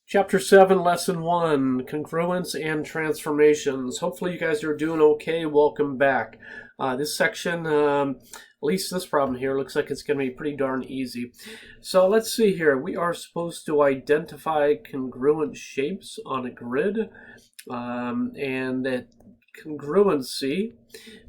Chapter 7, Lesson 1, Congruence and Transformations. Hopefully you guys are doing okay. Welcome back. This section, at least this problem here, looks like it's going to be pretty darn easy. So let's see here. We are supposed to identify congruent shapes on a grid. And that congruency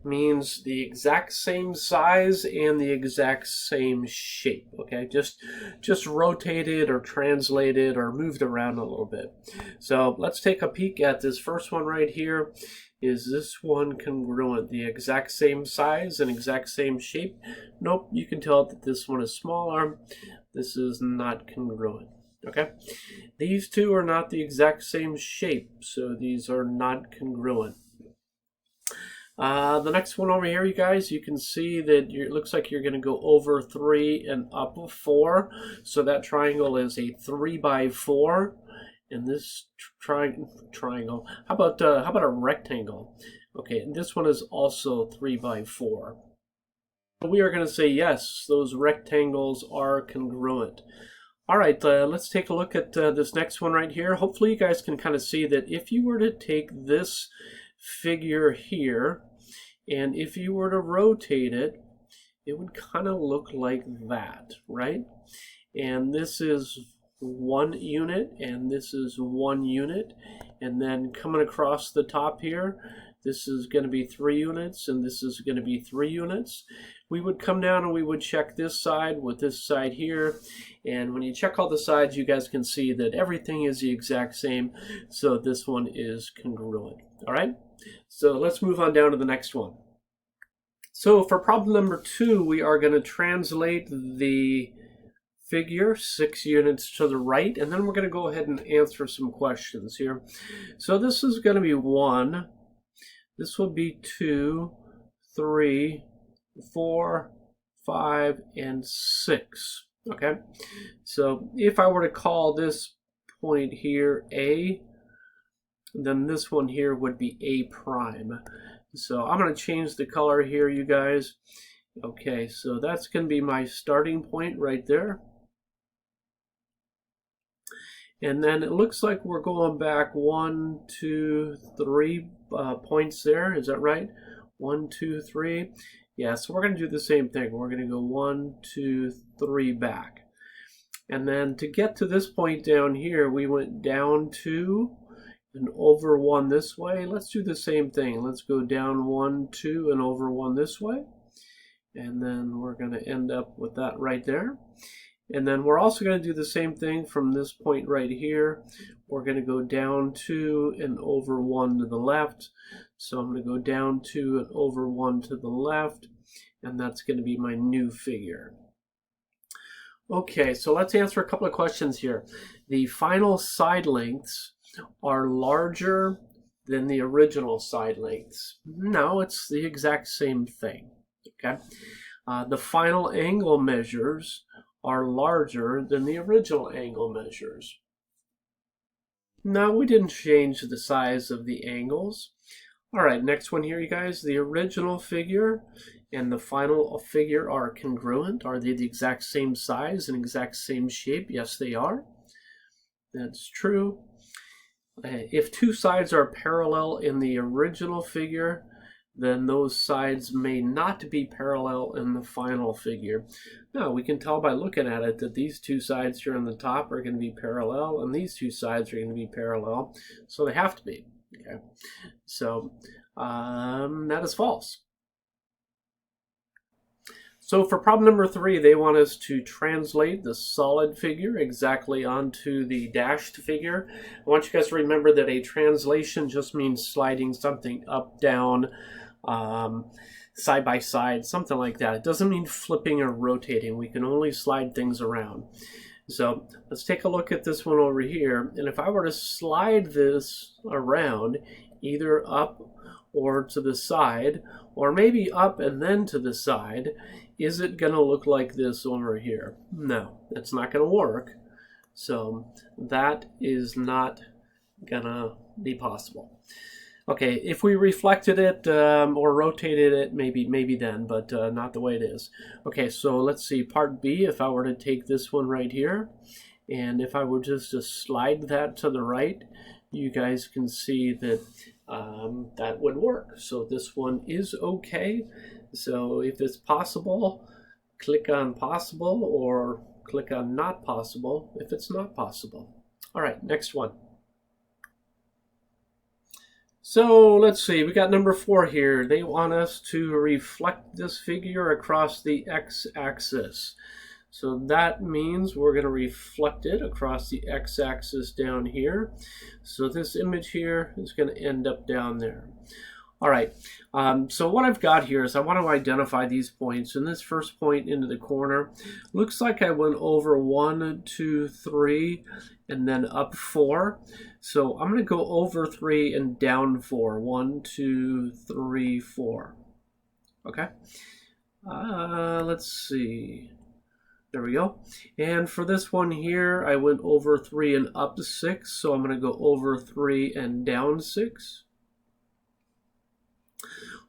means the exact same size and the exact same shape. Okay, just rotated or translated or moved around a little bit. So let's take a peek at this first one right here. Is this one congruent? The exact same size and exact same shape? Nope, you can tell that this one is smaller. This is not congruent. Okay, these two are not the exact same shape, so these are not congruent. The next one over here, you guys, you can see that it looks like you're going to go over 3 and up 4. So that triangle is a 3 by 4. And this triangle, how about a rectangle? Okay, and this one is also 3 by 4. We are going to say yes, those rectangles are congruent. All right, let's take a look at this next one right here. Hopefully you guys can kind of see that if you were to take this figure here, and if you were to rotate it, it would kind of look like that, right? And this is 1 unit, and this is 1 unit, and then coming across the top here, this is going to be 3 units, and this is going to be 3 units. We would come down and we would check this side with this side here, and when you check all the sides, you guys can see that everything is the exact same, so this one is congruent. All right, so let's move on down to the next one. So for problem number 2, we are going to translate the figure 6 units to the right, and then we're going to go ahead and answer some questions here. So this is going to be 1, this will be 2, 3, 4, 5, and 6. Okay, so if I were to call this point here A, then this one here would be A prime. So I'm going to change the color here, you guys. Okay, so that's going to be my starting point right there. And then it looks like we're going back 1, 2, 3 points there. Is that right? 1, 2, 3. Yeah, so we're going to do the same thing. We're going to go 1, 2, 3 back. And then to get to this point down here, we went down 2 and over 1 this way. Let's do the same thing. Let's go down 1, 2, and over 1 this way. And then we're going to end up with that right there. And then we're also going to do the same thing from this point right here. We're going to go down 2 and over 1 to the left. So I'm going to go down 2 and over 1 to the left. And that's going to be my new figure. Okay, so let's answer a couple of questions here. The final side lengths are larger than the original side lengths. No, it's the exact same thing. Okay, the final angle measures are larger than the original angle measures. No, we didn't change the size of the angles. All right, next one here, you guys. The original figure and the final figure are congruent. Are they the exact same size and exact same shape? Yes, they are. That's true. If 2 sides are parallel in the original figure, then those sides may not be parallel in the final figure. Now, we can tell by looking at it that these 2 sides here on the top are going to be parallel, and these 2 sides are going to be parallel, so they have to be. Okay, so that is false. So for problem number 3, they want us to translate the solid figure exactly onto the dashed figure. I want you guys to remember that a translation just means sliding something up, down, side by side, something like that. It doesn't mean flipping or rotating. We can only slide things around. So let's take a look at this one over here. And if I were to slide this around, either up or to the side, or maybe up and then to the side, is it going to look like this over here? No, it's not going to work. So that is not going to be possible. Okay, if we reflected it or rotated it, maybe then, but not the way it is. Okay, so let's see, part B, if I were to take this one right here, And if I were just to slide that to the right, you guys can see that that would work. So this one is okay. So if it's possible, click on possible, or click on not possible if it's not possible. All right, next one. So let's see, we got number 4 here. They want us to reflect this figure across the x-axis. So that means we're going to reflect it across the x-axis down here. So this image here is going to end up down there. All right, so what I've got here is I want to identify these points. And this first point into the corner, looks like I went over 1, 2, 3, and then up 4. So I'm going to go over 3 and down 4. 1, 2, 3, 4. Okay, let's see. There we go. And for this one here, I went over 3 and up 6. So I'm going to go over 3 and down 6.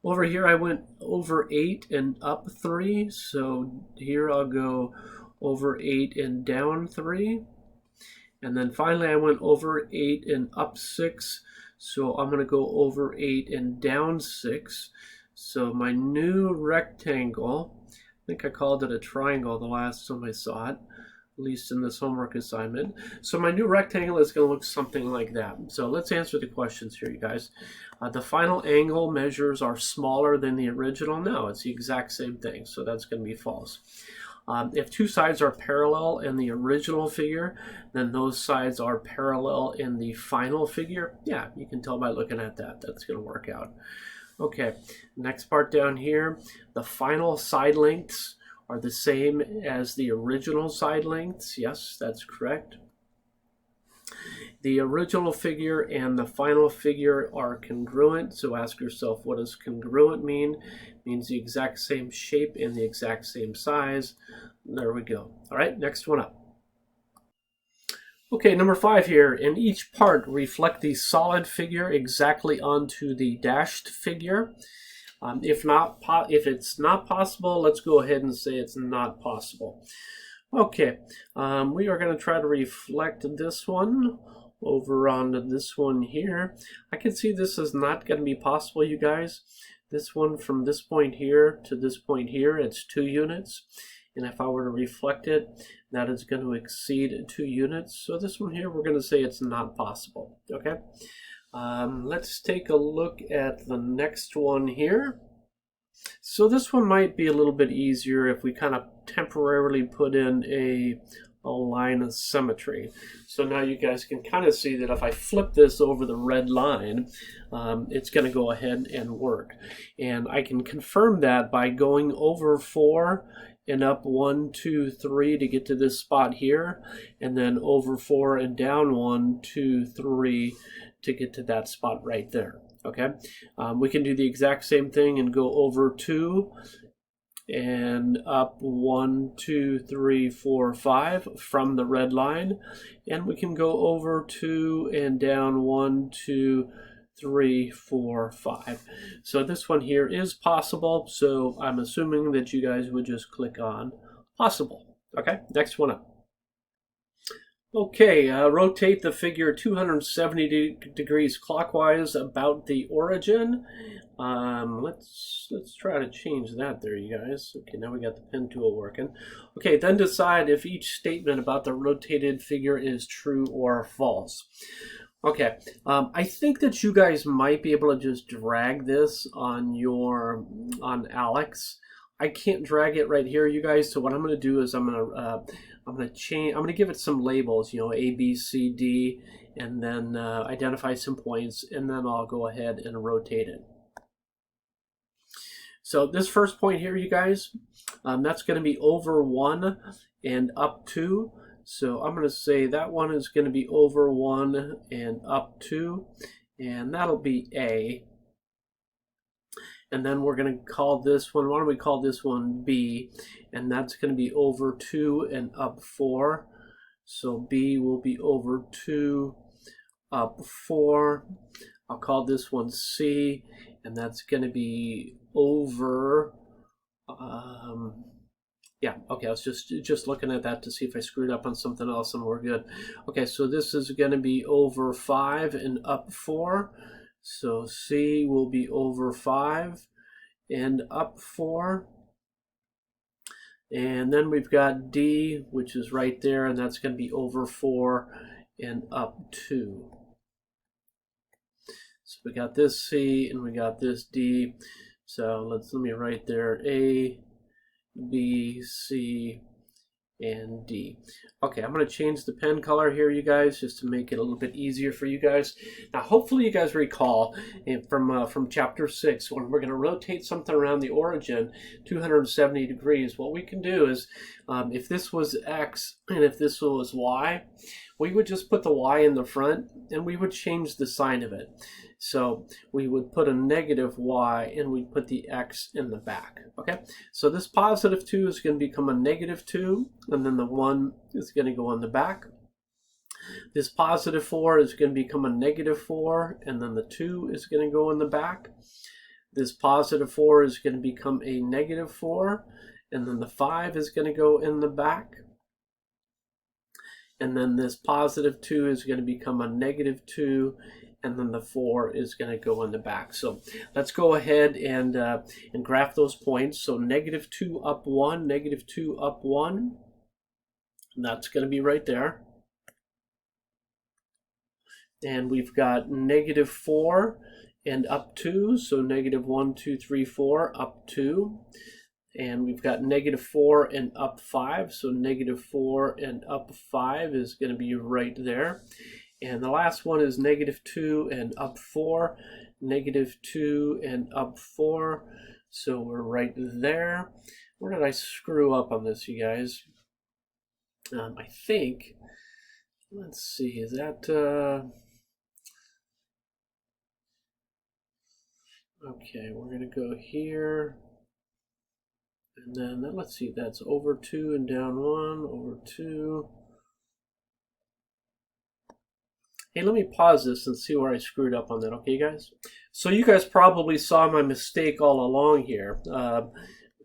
Over here, I went over 8 and up 3. So here I'll go over 8 and down 3. And then finally, I went over 8 and up 6. So I'm going to go over 8 and down 6. So my new rectangle, I think I called it a triangle the last time I saw it, at least in this homework assignment. So my new rectangle is going to look something like that. So let's answer the questions here, you guys. The final angle measures are smaller than the original. No, it's the exact same thing. So that's going to be false. If two sides are parallel in the original figure, then those sides are parallel in the final figure. Yeah, you can tell by looking at that. That's going to work out. Okay, next part down here, the final side lengths are the same as the original side lengths. Yes, that's correct. The original figure and the final figure are congruent. So ask yourself, what does congruent mean? It means the exact same shape and the exact same size. There we go. All right, next one up. Okay, number 5 here. In each part, reflect the solid figure exactly onto the dashed figure. If it's not possible, let's go ahead and say it's not possible. Okay, we are going to try to reflect this one over onto this one here. I can see this is not going to be possible, you guys. This one from this point here to this point here, it's 2 units. And if I were to reflect it, that is going to exceed 2 units. So this one here, we're going to say it's not possible. Okay, let's take a look at the next one here. So this one might be a little bit easier if we kind of temporarily put in a line of symmetry. So now you guys can kind of see that if I flip this over the red line, it's going to go ahead and work. And I can confirm that by going over 4 and up 1, 2, 3 to get to this spot here, and then over 4 and down 1, 2, 3 to get to that spot right there. Okay, we can do the exact same thing and go over 2 and up 1, 2, 3, 4, 5 from the red line, and we can go over 2 and down 1, 2, 3, 4, 5. So this one here is possible, so I'm assuming that you guys would just click on possible. Okay, next one up. Okay, rotate the figure 270 degrees clockwise about the origin. Let's try to change that there, you guys. Okay, now we got the pen tool working. Okay, then decide if each statement about the rotated figure is true or false. Okay, I think that you guys might be able to just drag this on ALEKS. I can't drag it right here, you guys. So what I'm going to do is I'm going to give it some labels, you know, A, B, C, D, and then identify some points, and then I'll go ahead and rotate it. So this first point here, you guys, that's going to be over 1 and up 2. So I'm going to say that one is going to be over 1 and up 2, and that'll be A. And then we're going to call this one, why don't we call this one B? And that's going to be over 2 and up 4. So B will be over 2, up 4. I'll call this one C, and that's going to be over Yeah, okay, I was just looking at that to see if I screwed up on something else and we're good. Okay, so this is going to be over 5 and up 4. So C will be over 5 and up 4. And then we've got D, which is right there, and that's going to be over 4 and up 2. So we got this C and we got this D. So let me write there A, B, C, and D. Okay, I'm going to change the pen color here, you guys, just to make it a little bit easier for you guys. Now, hopefully you guys recall from chapter 6, when we're going to rotate something around the origin 270 degrees, what we can do is, if this was X and if this was Y, we would just put the Y in the front and we would change the sign of it. So we would put a negative Y and we'd put the X in the back. Okay, so this positive 2 is going to become a negative 2, and then the 1 is going to go on the back. This positive 4 is going to become a negative 4, and then the 2 is going to go in the back. This positive 4 is going to become a negative 4, and then the 5 is going to go in the back. And then this positive 2 is going to become a negative 2, and then the 4 is going to go in the back. So let's go ahead and graph those points. So negative 2 up 1, negative 2 up 1. And that's going to be right there. And we've got negative 4 and up 2. So negative 1, 2, 3, 4, up 2. And we've got negative 4 and up 5. So negative 4 and up 5 is going to be right there. And the last one is negative 2 and up 4, negative 2 and up 4. So we're right there. Where did I screw up on this, you guys? I think, let's see, is that, okay, we're going to go here. And then, let's see, that's over 2 and down 1, over 2. Hey, let me pause this and see where I screwed up on that, okay, guys? So you guys probably saw my mistake all along here.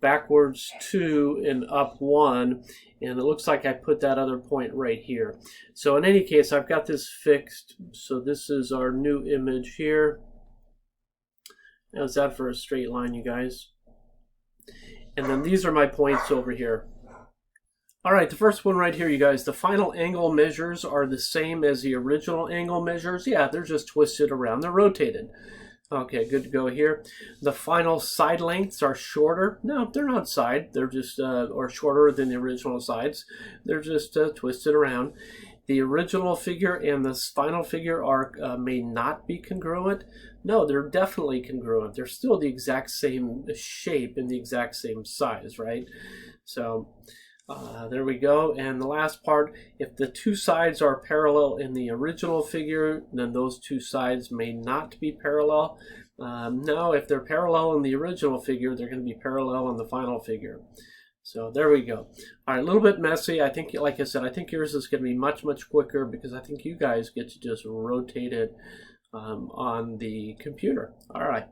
Backwards 2 and up 1, and it looks like I put that other point right here. So in any case, I've got this fixed. So this is our new image here. How's that for a straight line, you guys? And then these are my points over here. All right, the first one right here, you guys, the final angle measures are the same as the original angle measures. Yeah, they're just twisted around. They're rotated. Okay, good to go here. The final side lengths are shorter. No, they're not side. They're just, or shorter than the original sides. They're just twisted around. The original figure and the final figure are may not be congruent. No, they're definitely congruent. They're still the exact same shape and the exact same size, right? So there we go. And the last part, if the two sides are parallel in the original figure, then those two sides may not be parallel. No, if they're parallel in the original figure, they're going to be parallel in the final figure. So there we go. All right, a little bit messy. I think, like I said, I think yours is going to be much, much quicker because I think you guys get to just rotate it on the computer. All right.